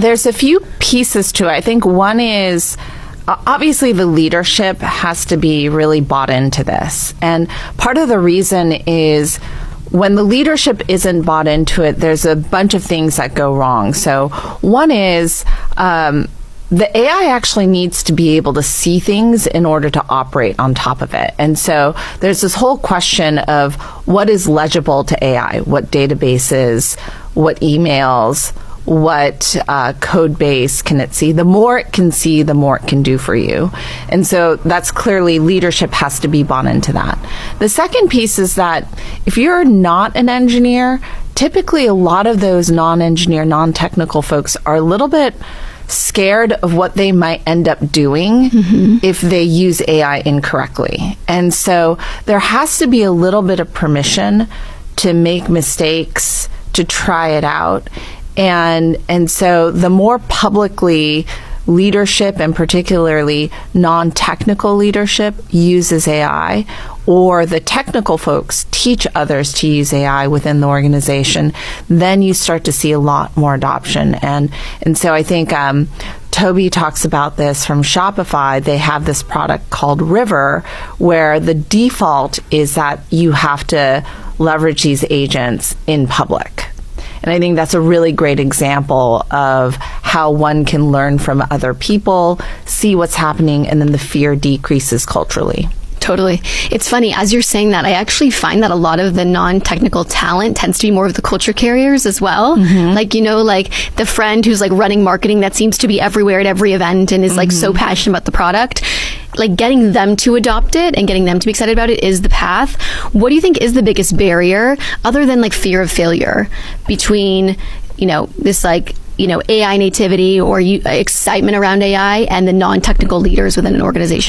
there's a few pieces to it. I think one is obviously the leadership has to be really bought into this. And part of the reason is when the leadership isn't bought into it, there's a bunch of things that go wrong. So one is the AI actually needs to be able to see things in order to operate on top of it. And so there's this whole question of what is legible to AI, what databases, what emails, what code base can it see. The more it can see, the more it can do for you. And so that's clearly leadership has to be bought into that. The second piece is that if you're not an engineer, typically a lot of those non-engineer, non-technical folks are a little bit scared of what they might end up doing if they use AI incorrectly. And so there has to be a little bit of permission to make mistakes, to try it out. And so the more publicly leadership, and particularly non-technical leadership, uses AI, or the technical folks teach others to use AI within the organization, then you start to see a lot more adoption. And so I think Toby talks about this from Shopify. They have this product called River, where the default is that you have to leverage these agents in public. And I think that's a really great example of how one can learn from other people, see what's happening, and then the fear decreases culturally. Totally. It's funny, as you're saying that, I actually find that a lot of the non-technical talent tends to be more of the culture carriers as well. Like, you know, like the friend who's like running marketing that seems to be everywhere at every event and is like so passionate about the product. Like getting them to adopt it and getting them to be excited about it is the path. What do you think is the biggest barrier, other than like fear of failure, between, you know, this like, you know, AI nativity or excitement around AI and the non-technical leaders within an organization?